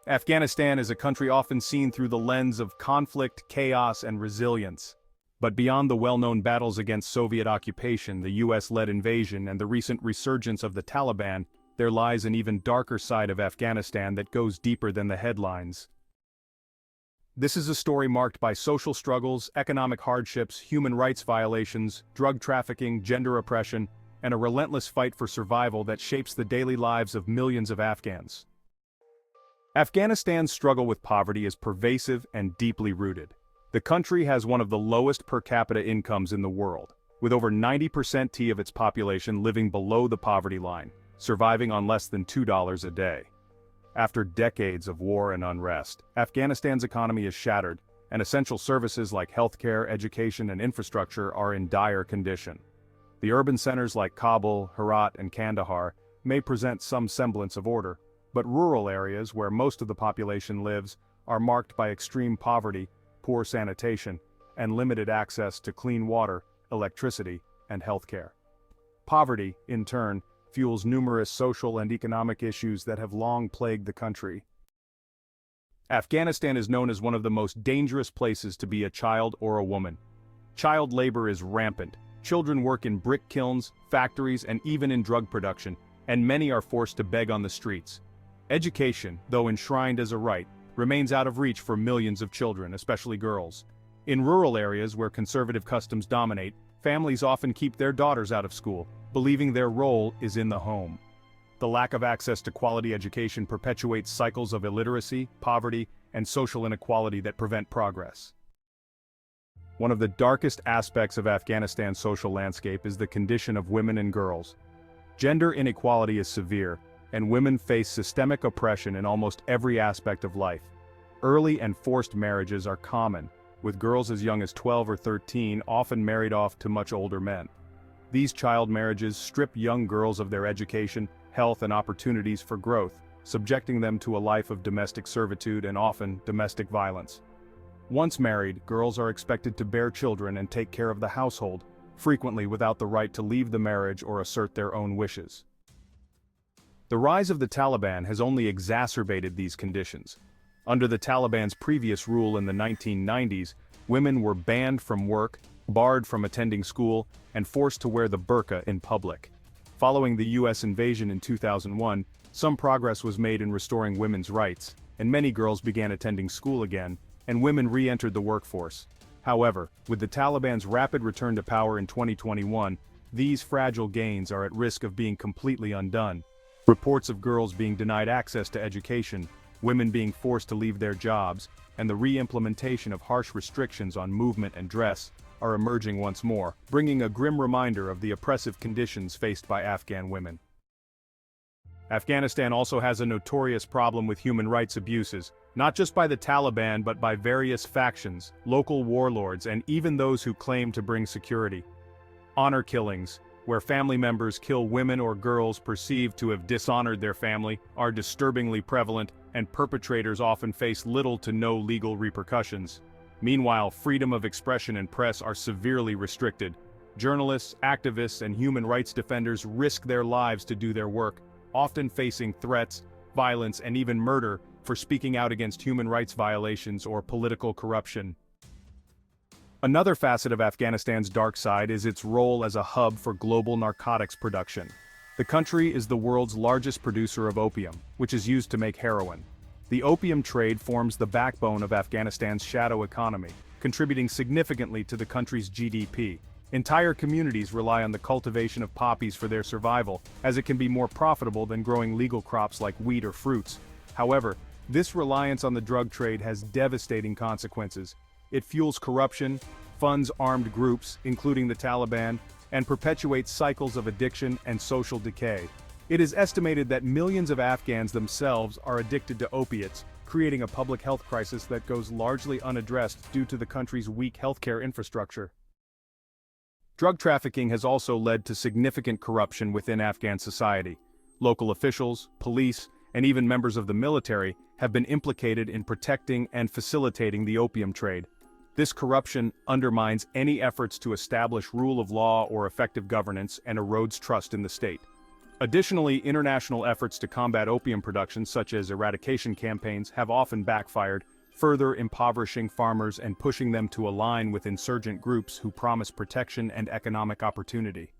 Afghanistan is a country often seen through the lens of conflict, chaos, and resilience. But beyond the well-known battles against Soviet occupation, the US-led invasion, and the recent resurgence of the Taliban, there lies an even darker side of Afghanistan that goes deeper than the headlines. This is a story marked by social struggles, economic hardships, human rights violations, drug trafficking, gender oppression, and a relentless fight for survival that shapes the daily lives of millions of Afghans. Afghanistan's struggle with poverty is pervasive and deeply rooted. The country has one of the lowest per capita incomes in the world, with over 90% of its population living below the poverty line, surviving on less than $2 a day. After decades of war and unrest, Afghanistan's economy is shattered, and essential services like healthcare, education, and infrastructure are in dire condition. The urban centers like Kabul, Herat, and Kandahar may present some semblance of order, but rural areas where most of the population lives are marked by extreme poverty, poor sanitation, and limited access to clean water, electricity, and healthcare. Poverty, in turn, fuels numerous social and economic issues that have long plagued the country. Afghanistan is known as one of the most dangerous places to be a child or a woman. Child labor is rampant. Children work in brick kilns, factories, and even in drug production, and many are forced to beg on the streets. Education, though enshrined as a right, remains out of reach for millions of children, especially girls. In rural areas where conservative customs dominate, families often keep their daughters out of school, believing their role is in the home. The lack of access to quality education perpetuates cycles of illiteracy, poverty, and social inequality that prevent progress. One of the darkest aspects of Afghanistan's social landscape is the condition of women and girls. Gender inequality is severe, and women face systemic oppression in almost every aspect of life. Early and forced marriages are common, with girls as young as 12 or 13 often married off to much older men. These child marriages strip young girls of their education, health, and opportunities for growth, subjecting them to a life of domestic servitude and often domestic violence. Once married, girls are expected to bear children and take care of the household, frequently without the right to leave the marriage or assert their own wishes. The rise of the Taliban has only exacerbated these conditions. Under the Taliban's previous rule in the 1990s, women were banned from work, barred from attending school, and forced to wear the burqa in public. Following the US invasion in 2001, some progress was made in restoring women's rights, and many girls began attending school again, and women re-entered the workforce. However, with the Taliban's rapid return to power in 2021, these fragile gains are at risk of being completely undone. Reports of girls being denied access to education, women being forced to leave their jobs, and the re-implementation of harsh restrictions on movement and dress are emerging once more, bringing a grim reminder of the oppressive conditions faced by Afghan women. Afghanistan also has a notorious problem with human rights abuses, not just by the Taliban but by various factions, local warlords, and even those who claim to bring security. Honor killings, where family members kill women or girls perceived to have dishonored their family, are disturbingly prevalent, and perpetrators often face little to no legal repercussions. Meanwhile, freedom of expression and press are severely restricted. Journalists, activists, and human rights defenders risk their lives to do their work, often facing threats, violence, and even murder for speaking out against human rights violations or political corruption. Another facet of Afghanistan's dark side is its role as a hub for global narcotics production. The country is the world's largest producer of opium, which is used to make heroin. The opium trade forms the backbone of Afghanistan's shadow economy, contributing significantly to the country's GDP. Entire communities rely on the cultivation of poppies for their survival, as it can be more profitable than growing legal crops like wheat or fruits. However, this reliance on the drug trade has devastating consequences. It fuels corruption, funds armed groups, including the Taliban, and perpetuates cycles of addiction and social decay. It is estimated that millions of Afghans themselves are addicted to opiates, creating a public health crisis that goes largely unaddressed due to the country's weak healthcare infrastructure. Drug trafficking has also led to significant corruption within Afghan society. Local officials, police, and even members of the military have been implicated in protecting and facilitating the opium trade. This corruption undermines any efforts to establish rule of law or effective governance and erodes trust in the state. Additionally, international efforts to combat opium production, such as eradication campaigns, have often backfired, further impoverishing farmers and pushing them to align with insurgent groups who promise protection and economic opportunity.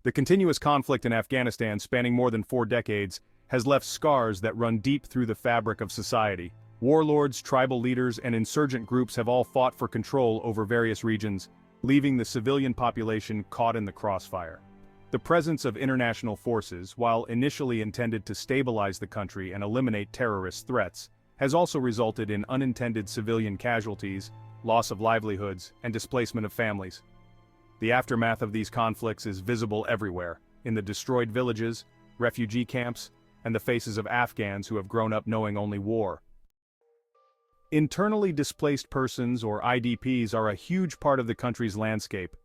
The continuous conflict in Afghanistan, spanning more than 4 decades, has left scars that run deep through the fabric of society. Warlords, tribal leaders, and insurgent groups have all fought for control over various regions, leaving the civilian population caught in the crossfire. The presence of international forces, while initially intended to stabilize the country and eliminate terrorist threats, has also resulted in unintended civilian casualties, loss of livelihoods, and displacement of families. The aftermath of these conflicts is visible everywhere, in the destroyed villages, refugee camps, and the faces of Afghans who have grown up knowing only war. Internally displaced persons, or IDPs, are a huge part of the country's landscape.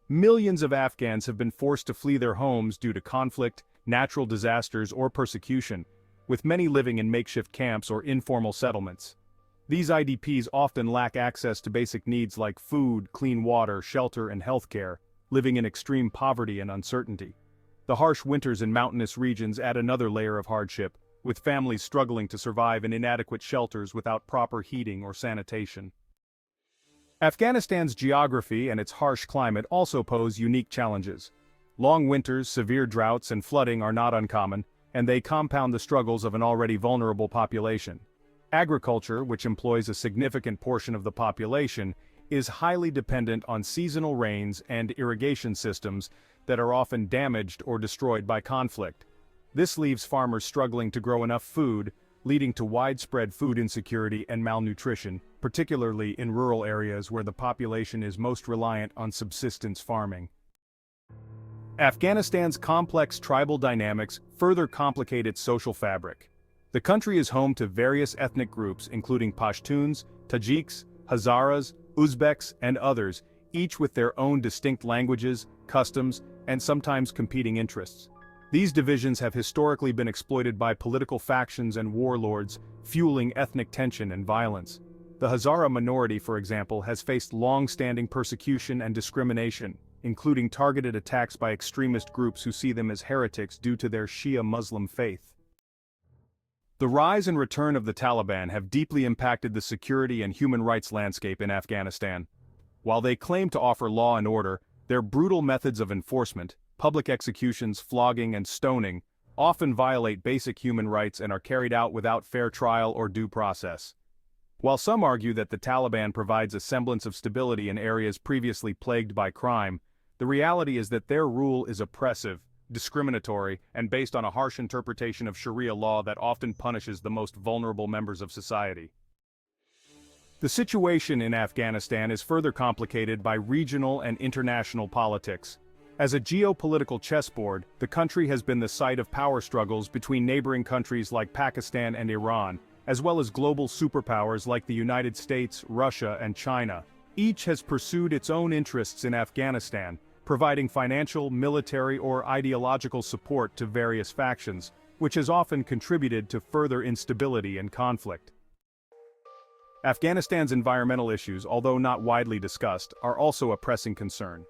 Millions of Afghans have been forced to flee their homes due to conflict, natural disasters, or persecution, with many living in makeshift camps or informal settlements. These IDPs often lack access to basic needs like food, clean water, shelter, and healthcare, living in extreme poverty and uncertainty. The harsh winters in mountainous regions add another layer of hardship, with families struggling to survive in inadequate shelters without proper heating or sanitation. Afghanistan's geography and its harsh climate also pose unique challenges. Long winters, severe droughts, and flooding are not uncommon, and they compound the struggles of an already vulnerable population. Agriculture, which employs a significant portion of the population, is highly dependent on seasonal rains and irrigation systems that are often damaged or destroyed by conflict. This leaves farmers struggling to grow enough food, leading to widespread food insecurity and malnutrition, particularly in rural areas where the population is most reliant on subsistence farming. Afghanistan's complex tribal dynamics further complicate its social fabric. The country is home to various ethnic groups including Pashtuns, Tajiks, Hazaras, Uzbeks, and others, each with their own distinct languages, customs, and sometimes competing interests. These divisions have historically been exploited by political factions and warlords, fueling ethnic tension and violence. The Hazara minority, for example, has faced long-standing persecution and discrimination, including targeted attacks by extremist groups who see them as heretics due to their Shia Muslim faith. The rise and return of the Taliban have deeply impacted the security and human rights landscape in Afghanistan. While they claim to offer law and order, their brutal methods of enforcement, public executions, flogging, and stoning, often violate basic human rights and are carried out without fair trial or due process. While some argue that the Taliban provides a semblance of stability in areas previously plagued by crime, the reality is that their rule is oppressive, discriminatory, and based on a harsh interpretation of Sharia law that often punishes the most vulnerable members of society. The situation in Afghanistan is further complicated by regional and international politics. As a geopolitical chessboard, the country has been the site of power struggles between neighboring countries like Pakistan and Iran, as well as global superpowers like the United States, Russia, and China. Each has pursued its own interests in Afghanistan, providing financial, military, or ideological support to various factions, which has often contributed to further instability and conflict. Afghanistan's environmental issues, although not widely discussed, are also a pressing concern.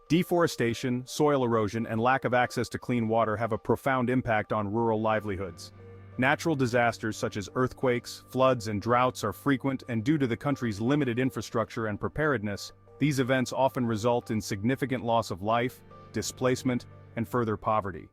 Deforestation, soil erosion, and lack of access to clean water have a profound impact on rural livelihoods. Natural disasters such as earthquakes, floods, and droughts are frequent, and due to the country's limited infrastructure and preparedness, these events often result in significant loss of life, displacement, and further poverty.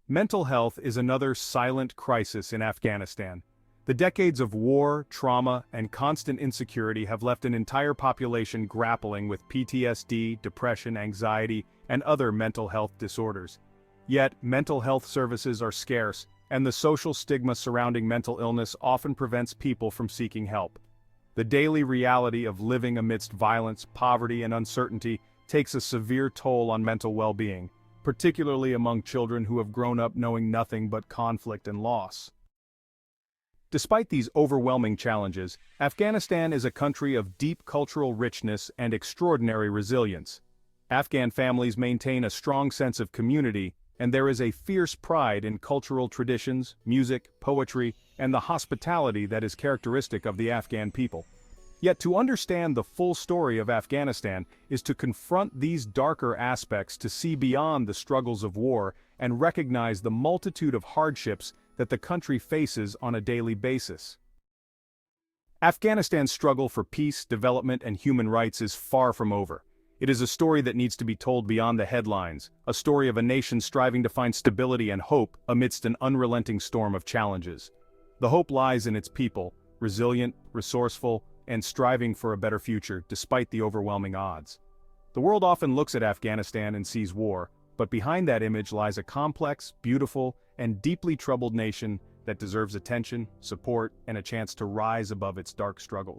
Mental health is another silent crisis in Afghanistan. The decades of war, trauma, and constant insecurity have left an entire population grappling with PTSD, depression, anxiety, and other mental health disorders. Yet, mental health services are scarce, and the social stigma surrounding mental illness often prevents people from seeking help. The daily reality of living amidst violence, poverty, and uncertainty takes a severe toll on mental well-being, particularly among children who have grown up knowing nothing but conflict and loss. Despite these overwhelming challenges, Afghanistan is a country of deep cultural richness and extraordinary resilience. Afghan families maintain a strong sense of community, and there is a fierce pride in cultural traditions, music, poetry, and the hospitality that is characteristic of the Afghan people. Yet to understand the full story of Afghanistan is to confront these darker aspects, to see beyond the struggles of war and recognize the multitude of hardships that the country faces on a daily basis. Afghanistan's struggle for peace, development, and human rights is far from over. It is a story that needs to be told beyond the headlines, a story of a nation striving to find stability and hope amidst an unrelenting storm of challenges. The hope lies in its people, resilient, resourceful, and striving for a better future despite the overwhelming odds. The world often looks at Afghanistan and sees war, but behind that image lies a complex, beautiful, and deeply troubled nation that deserves attention, support, and a chance to rise above its dark struggles.